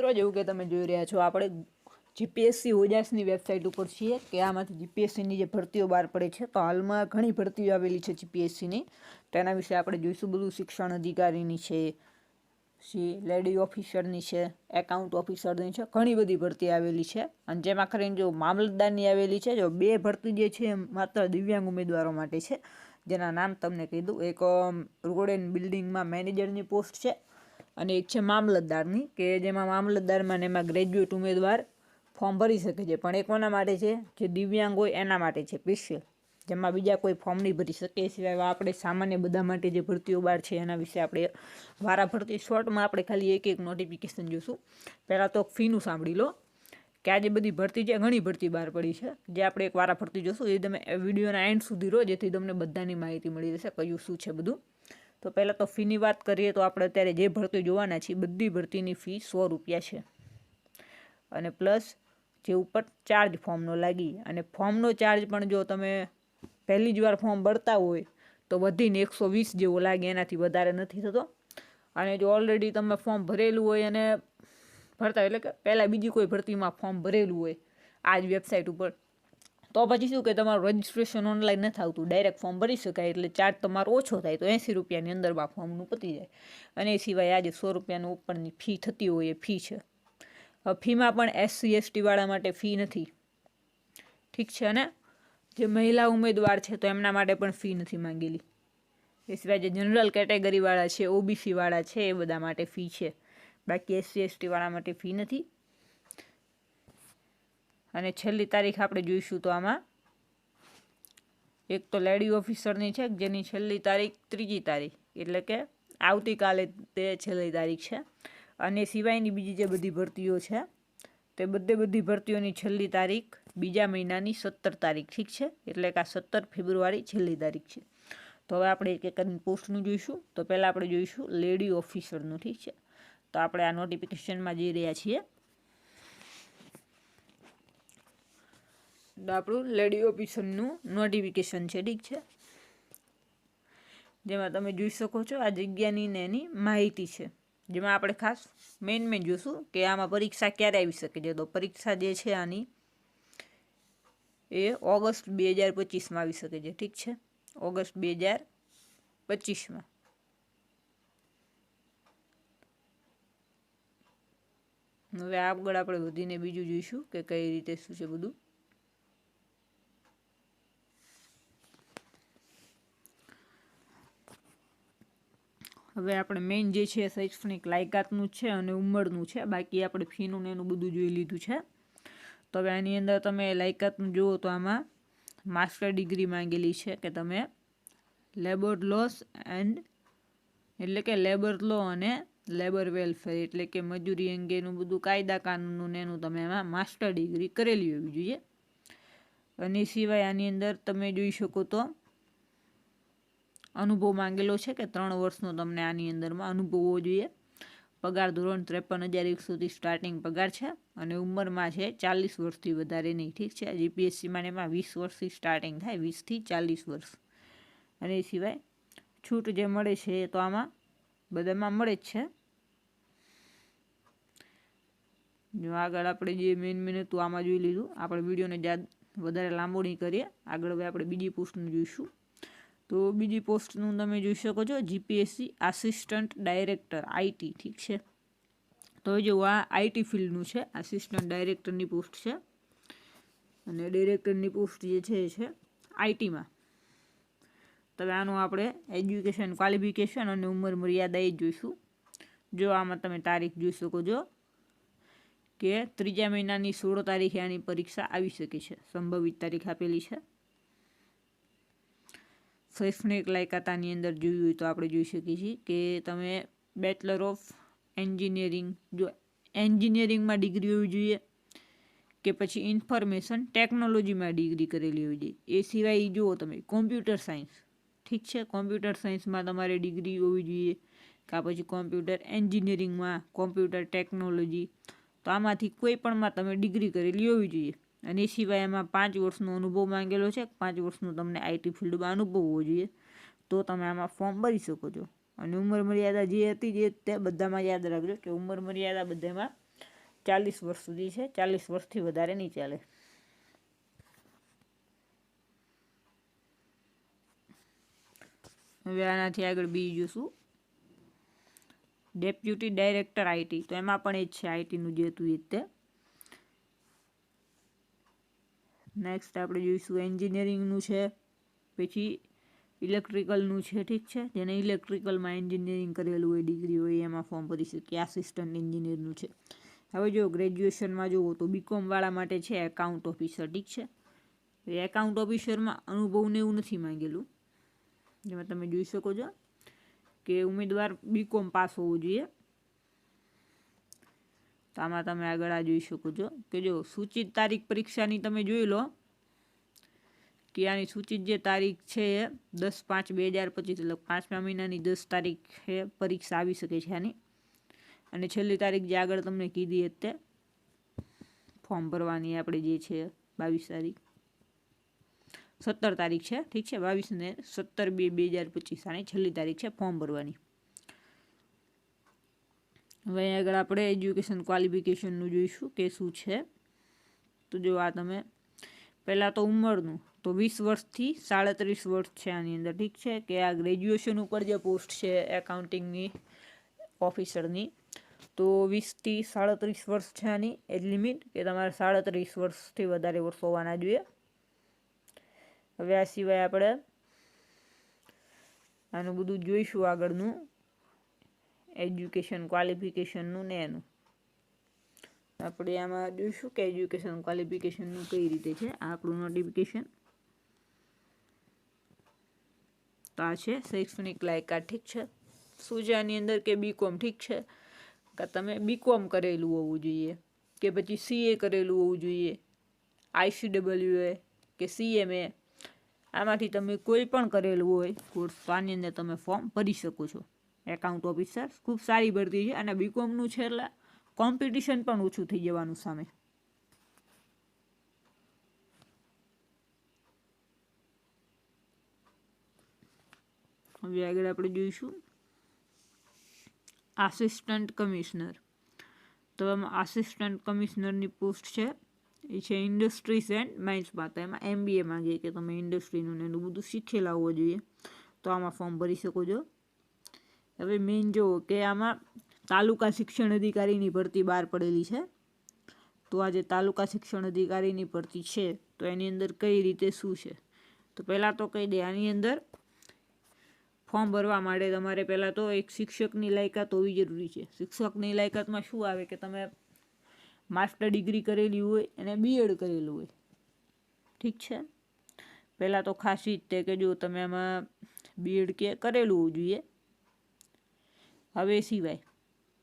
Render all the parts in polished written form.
મિત્રો જેવું કે તમે જોઈ રહ્યા છો આપણે જીપીએસસી ઓજાસની વેબસાઇટ ઉપર છીએ કે આમાંથી જીપીએસસીની જે ભરતીઓ બહાર પડે છે તો હાલમાં ઘણી ભરતીઓ આવેલી છે જીપીએસસીની તો એના વિશે આપણે જોઈશું બધું શિક્ષણ અધિકારીની છે લેડી ઓફિસરની છે એકાઉન્ટ ઓફિસરની છે ઘણી બધી ભરતી આવેલી છે અને જેમાં કરીને જો મામલતદારની આવેલી છે જો બે ભરતી જે છે માત્ર દિવ્યાંગ ઉમેદવારો માટે છે જેના નામ તમને કહી દઉં એક રોડ એન્ડ બિલ્ડિંગમાં મેનેજરની પોસ્ટ છે અને એક છે મામલતદારની કે જેમાં મામલતદારમાં ને એમાં ગ્રેજ્યુએટ ઉમેદવાર ફોર્મ ભરી શકે છે પણ એ કોના માટે છે જે દિવ્યાંગ હોય એના માટે છે સ્પેશિયલ જેમાં બીજા કોઈ ફોર્મ નહીં ભરી શકે એ સિવાય આપણે સામાન્ય બધા માટે જે ભરતીઓ બહાર છે એના વિશે આપણે વારા ભરતી શોર્ટમાં આપણે ખાલી એક નોટિફિકેશન જોઈશું પહેલાં તો ફીનું સાંભળી લો કે આ જે બધી ભરતી છે ઘણી ભરતી બહાર પડી છે જે આપણે એક વારા ભરતી જોઈશું એ તમે વિડીયોના એન્ડ સુધી રહો જેથી તમને બધાની માહિતી મળી રહેશે કયું શું છે બધું તો પહેલાં તો ફીની વાત કરીએ તો આપણે અત્યારે જે ભરતી જોવાના છીએ બધી ભરતીની ફી 100 રૂપિયા છે અને પ્લસ જે ઉપર ચાર્જ ફોર્મનો લાગી અને ફોર્મનો ચાર્જ પણ જો તમે પહેલી જ વાર ફોર્મ ભરતા હોય તો વધીને 120 જેવો લાગે એનાથી વધારે નથી થતો અને જો ઓલરેડી તમે ફોર્મ ભરેલું હોય અને ભરતા એટલે કે પહેલાં બીજી કોઈ ભરતીમાં ફોર્મ ભરેલું હોય આ જ વેબસાઇટ ઉપર તો પછી શું કે તમારું રજિસ્ટ્રેશન ઓનલાઈન નથી આવતું ડાયરેક્ટ ફોર્મ ભરી શકાય એટલે ચાર્જ તમારો ઓછો થાય તો 80 રૂપિયાની અંદરમાં ફોર્મનું પતી જાય અને એ સિવાય આજે 100 રૂપિયાનું ઉપરની ફી થતી હોય એ ફી છે ફીમાં પણ SC ST વાળા માટે ફી નથી ઠીક છે અને જે મહિલા ઉમેદવાર છે તો એમના માટે પણ ફી નથી માંગેલી એ સિવાય જે જનરલ કેટેગરીવાળા છે OBC વાળા છે એ બધા માટે ફી છે બાકી SC ST વાળા માટે ફી નથી અને છેલ્લી તારીખ આપણે જોઈશું તો આમાં એક તો લેડી ઓફિસરની છે જેની છેલ્લી તારીખ 3જી તારીખ એટલે કે આવતીકાલે તે છેલ્લી તારીખ છે અને સિવાયની બીજી જે બધી ભરતીઓ છે તે બધી ભરતીઓની છેલ્લી તારીખ બીજા મહિનાની 17 તારીખ ઠીક છે એટલે કે આ 17 ફેબ્રુઆરી છેલ્લી તારીખ છે તો હવે આપણે એક એક પોસ્ટનું જોઈશું તો પહેલાં આપણે જોઈશું લેડી ઓફિસરનું ઠીક છે તો આપણે આ નોટિફિકેશનમાં જઈ રહ્યા છીએ તો આપણું લેડી ઓફિસરનું નોટિફિકેશન છે ઠીક છે જેમાં તમે જોઈ શકો છો આ જગ્યાની ને એની માહિતી છે જેમાં આપણે ખાસ મેન જોઈશું કે આમાં પરીક્ષા ક્યારે આવી શકે છે તો પરીક્ષા જે છે આની એ ઓગસ્ટ 2025માં આવી શકે છે ઠીક છે ઓગસ્ટ 2025માં હવે આગળ આપણે વધીને બીજું જોઈશું કે કઈ રીતે શું છે બધું હવે આપણે મેઇન જે છે શૈક્ષણિક લાયકાતનું છે અને ઉંમરનું છે બાકી આપણે ફીનું ને એનું બધું જોઈ લીધું છે તો હવે આની અંદર તમે લાયકાતનું જુઓ તો આમાં માસ્ટર ડિગ્રી માંગેલી છે કે તમે લેબર લોસ એન્ડ એટલે કે લેબર લો અને લેબર વેલફેર એટલે કે મજૂરી અંગેનું બધું કાયદા કાનૂનનું ને એનું તમે એમાં માસ્ટર ડિગ્રી કરેલી હોવી જોઈએ અને સિવાય આની અંદર તમે જોઈ શકો તો અનુભવ માંગેલો છે કે 3 વર્ષનો તમને આની અંદરમાં અનુભવ હોવો જોઈએ પગાર ધોરણ 53,100થી સ્ટાર્ટિંગ પગાર છે અને ઉંમરમાં છે 40 વર્ષથી વધારે નહીં ઠીક છે જીપીએસસીમાં એમાં 20 વર્ષથી સ્ટાર્ટિંગ થાય 20થી 40 વર્ષ અને એ સિવાય છૂટ જે મળે છે તો આમાં બધામાં મળે જ છે જો આગળ આપણે જે મેન હતું આમાં જોઈ લીધું આપણે વિડીયોને વધારે લાંબો નહીં કરીએ આગળ હવે આપણે બીજી પોસ્ટનું જોઈશું તો બીજી પોસ્ટનું તમે જોઈ શકો છો જીપીએસસી આસિસ્ટન્ટ ડાયરેક્ટર IT ઠીક છે તો જો આ IT ફિલ્ડનું છે આસિસ્ટન્ટ ડાયરેક્ટરની પોસ્ટ છે અને ડાયરેક્ટરની પોસ્ટ જે છે ITમાં તો આનું આપણે એજ્યુકેશન ક્વોલિફિકેશન અને ઉંમર મર્યાદા એ જોઈશું જો આમાં તમે તારીખ જોઈ શકો છો કે 3જા મહિનાની 16 તારીખે આની પરીક્ષા આવી શકે છે સંભવિત તારીખ આપેલી છે શૈક્ષણિક લાયકાતાની અંદર જોયું હોય તો આપણે જોઈ શકીએ છીએ કે તમે બેચલર ઓફ એન્જિનિયરિંગ જો એન્જિનિયરિંગમાં ડિગ્રી હોવી જોઈએ કે પછી ઇન્ફોર્મેશન ટેકનોલોજીમાં ડિગ્રી કરેલી હોવી જોઈએ એ સિવાય જુઓ તમે કોમ્પ્યુટર સાયન્સ ઠીક છે કોમ્પ્યુટર સાયન્સમાં તમારે ડિગ્રી હોવી જોઈએ કાં પછી કોમ્પ્યુટર એન્જિનિયરિંગમાં કોમ્પ્યુટર ટેકનોલોજી તો આમાંથી કોઈ પણમાં તમે ડિગ્રી કરેલી હોવી જોઈએ અને એ સિવાય એમાં 5 વર્ષનો અનુભવ માંગેલો છે 5 વર્ષનો તમને IT ફિલ્ડમાં અનુભવ હોવો જોઈએ તો તમે આમાં ફોર્મ ભરી શકો છો અને ઉંમર મર્યાદા જે હતી જે તે બધામાં યાદ રાખજો કે ઉંમર મર્યાદા બધામાં 40 વર્ષ સુધી છે, 40 વર્ષથી વધારે નહીં ચાલે. હવે આનાથી આગળ બીજું જોશું, ડેપ્યુટી ડાયરેક્ટર આઈટી. તો એમાં પણ એ જ છે, આઈટીનું જે હતું એ જ તે. નેક્સ્ટ આપણે જોઈશું એન્જિનિયરિંગનું છે, પછી ઇલેક્ટ્રિકલનું છે. ઠીક છે, જેને ઇલેક્ટ્રિકલમાં એન્જિનિયરિંગ કરેલું હોય, ડિગ્રી હોય, એમાં ફોર્મ ભરી શકે. આસિસ્ટન્ટ એન્જિનિયરનું છે. હવે જો ગ્રેજ્યુએશનમાં જુઓ તો બીકોમ વાળા માટે છે એકાઉન્ટ ઓફિસર. ઠીક છે, એ એકાઉન્ટ ઓફિસરમાં અનુભવને એવું નથી માંગેલું. જેમાં તમે જોઈ શકો છો કે ઉમેદવાર બીકોમ પાસ હોવું જોઈએ. તો આમાં તમે આગળ આ જોઈ શકો છો કે જો સૂચિત તારીખ પરીક્ષાની તમે જોઈ લો કે આની સૂચિત જે તારીખ છે એ 10/5/2025, એટલે 5મા મહિનાની 10 તારીખે પરીક્ષા આવી શકે છે આની. અને છેલ્લી તારીખ જે આગળ તમને કીધી તે ફોર્મ ભરવાની આપણે જે છે 22 તારીખ 17 તારીખ છે. ઠીક છે, 22 ને 17/2/2025 આની છેલ્લી તારીખ છે ફોર્મ ભરવાની. હવે આગળ આપણે એજ્યુકેશન ક્વોલિફિકેશનનું જોઈશું કે શું છે. તો જો આ તમે પહેલાં તો ઉંમરનું તો 20 વર્ષથી 37 વર્ષ છે આની અંદર. ઠીક છે, કે આ ગ્રેજ્યુએશન ઉપર જે પોસ્ટ છે એકાઉન્ટિંગની ઓફિસરની, તો 20થી 37 વર્ષ છે આની એજ લિમિટ, કે તમારે 37 વર્ષથી વધારે વર્ષ હોવાના જોઈએ. હવે આ સિવાય આપણે આનું બધું જોઈશું આગળનું એજ્યુકેશન ક્વોલિફિકેશનનું ને એનું. આપણે આમાં જોઈશું કે એજ્યુકેશન ક્વોલિફિકેશનનું કઈ રીતે છે. આ આપણું નોટિફિકેશન તો આ છે શૈક્ષણિક લાયકાત. ઠીક છે, શું છે આની અંદર કે બીકોમ. ઠીક છે, કે તમે બીકોમ કરેલું હોવું જોઈએ, કે પછી સીએ કરેલું હોવું જોઈએ, ICAA કે CMA, આમાંથી તમે કોઈ પણ કરેલું હોય કોર્સ, તો આની અંદર તમે ફોર્મ ભરી શકો છો. એકાઉન્ટ ઓફિસર ખૂબ સારી ભરતી છે, અને બીકોમનું છે એટલે કોમ્પિટિશન પણ ઓછું થઈ જવાનું સામે. હવે આગળ આપણે જોઈશું આસિસ્ટન્ટ કમિશનર. તો એમાં આસિસ્ટન્ટ કમિશનરની પોસ્ટ છે એ છે ઇન્ડસ્ટ્રીઝ એન્ડ માઇન્સમાં. તો એમાં MBA માંગે કે તમે ઇન્ડસ્ટ્રીનું ને એનું બધું શીખેલા હોવો જોઈએ, તો આમાં ફોર્મ ભરી શકો છો. હવે મેઇન જો કે આમાં તાલુકા શિક્ષણ અધિકારીની ભરતી બહાર પડેલી છે. તો આ જે તાલુકા શિક્ષણ અધિકારીની ભરતી છે તો એની અંદર કઈ રીતે શું છે, તો પહેલાં તો કહી દે, આની અંદર ફોર્મ ભરવા માટે તમારે પહેલાં તો એક શિક્ષકની લાયકાત હોવી જરૂરી છે. શિક્ષકની લાયકાતમાં શું આવે કે તમે માસ્ટર ડિગ્રી કરેલી હોય અને BEd કરેલું હોય. ઠીક છે, પહેલાં તો ખાસ જ તે કે જો તમે આમાં BEd કે કરેલું હોવું જોઈએ. હવે સિવાય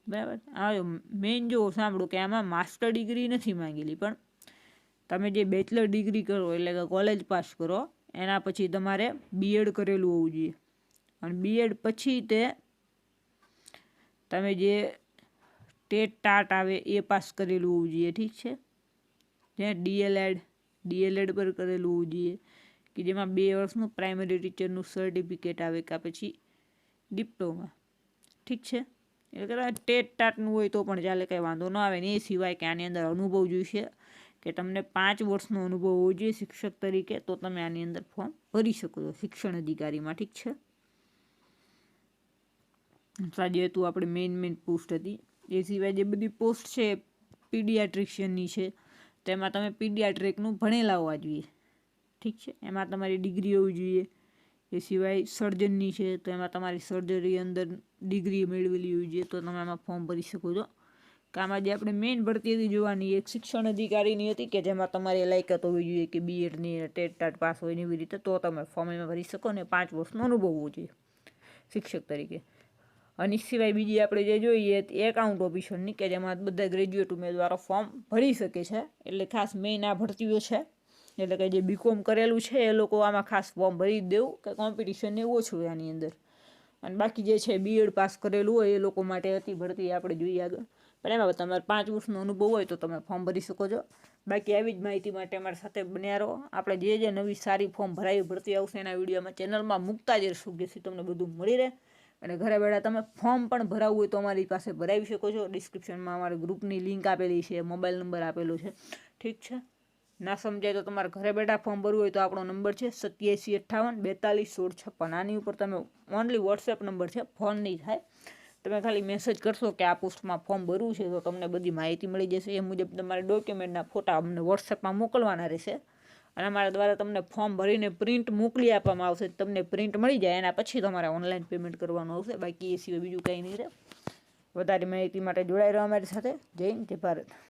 બરાબર, આ મેઇન જો સાંભળો કે આમાં માસ્ટર ડિગ્રી નથી માંગેલી, પણ તમે જે બેચલર ડિગ્રી કરો એટલે કે કોલેજ પાસ કરો એના પછી તમારે BEd કરેલું હોવું જોઈએ. અને BEd પછી તે તમે જે ટેટ ટાટ આવે એ પાસ કરેલું હોવું જોઈએ. ઠીક છે, ત્યાં DLED પર કરેલું હોવું જોઈએ, કે જેમાં 2 વર્ષનું પ્રાઇમરી ટીચરનું સર્ટિફિકેટ આવે, કે પછી ડિપ્લોમા. ઠીક છે, એટલે કે ટેટ ટાટનું હોય તો પણ ચાલે, કંઈ વાંધો ન આવે ને. એ સિવાય કે આની અંદર અનુભવ જોઈશે, કે તમને 5 વર્ષનો અનુભવ હોવો જોઈએ શિક્ષક તરીકે, તો તમે આની અંદર ફોર્મ ભરી શકો છો શિક્ષણ અધિકારીમાં. ઠીક છે, જે હતું આપણે મેઇન પોસ્ટ હતી. એ સિવાય જે બધી પોસ્ટ છે પીડિયાટ્રિશિયનની છે, તેમાં તમે પીડિયાટ્રિકનું ભણેલા હોવા જોઈએ. ઠીક છે, એમાં તમારી ડિગ્રી હોવી જોઈએ. એ સિવાય સર્જનની છે તો એમાં તમારી સર્જરી અંદર ડિગ્રી મેળવેલી હોવી જોઈએ, તો તમે આમાં ફોર્મ ભરી શકો છો. કે આમાં જે આપણે મેઇન ભરતી હતી જોવાની એક શિક્ષણ અધિકારીની હતી, કે જેમાં તમારી લાયકાત હોવી જોઈએ કે BEdની ટેટ ટાટ પાસ હોય ને એવી રીતે, તો તમે ફોર્મ એમાં ભરી શકો. ને 5 વર્ષનો અનુભવ હોવો જોઈએ શિક્ષક તરીકે. અને સિવાય બીજી આપણે જે જોઈએ એકાઉન્ટ ઓફિસરની, કે જેમાં બધા ગ્રેજ્યુએટ ઉમેદવારો ફોર્મ ભરી શકે છે. એટલે ખાસ મેઇન આ ભરતીઓ છે, એટલે કે જે બીકોમ કરેલું છે એ લોકો આમાં ખાસ ફોર્મ ભરી દેવું, કે કોમ્પિટિશન એવું ઓછું હોય આની અંદર. અને બાકી જે છે BEd પાસ કરેલું હોય એ લોકો માટે હતી ભરતી, આપણે જોઈએ આગળ. પણ એમાં તમારે 5 વર્ષનો અનુભવ હોય તો તમે ફોર્મ ભરી શકો છો. બાકી આવી જ માહિતી માટે અમારી સાથે બન્યા રહો. આપણે જે નવી સારી ફોર્મ ભરાવી ભરતી આવશે એના વિડીયોમાં ચેનલમાં મૂકતા જ રહીશું, જેથી તમને બધું મળી રહે. અને ઘરે બેઠા તમે ફોર્મ પણ ભરાવવું હોય તો અમારી પાસે ભરાવી શકો છો. ડિસ્ક્રિપ્શનમાં અમારી ગ્રુપની લિંક આપેલી છે, મોબાઈલ નંબર આપેલો છે. ઠીક છે. ના સમજાય તો તમારે ઘરે બેઠા ફોર્મ ભરવું હોય તો આપણો નંબર છે 8758421656. આની ઉપર તમે ઓનલી વોટ્સએપ નંબર છે, ફોન નહીં થાય. તમે ખાલી મેસેજ કરશો કે આ પોસ્ટમાં ફોર્મ ભરવું છે તો તમને બધી માહિતી મળી જશે. એ મુજબ તમારે ડોક્યુમેન્ટના ફોટા અમને વોટ્સએપમાં મોકલવાના રહેશે અને અમારા દ્વારા તમને ફોર્મ ભરીને પ્રિન્ટ મોકલી આપવામાં આવશે. તમને પ્રિન્ટ મળી જાય એના પછી તમારે ઓનલાઈન પેમેન્ટ કરવાનું આવશે. બાકી એ સિવાય બીજું કંઈ નહીં રહે. વધારે માહિતી માટે જોડાઈ રહો અમારી સાથે. જય હિન્દ, જય ભારત.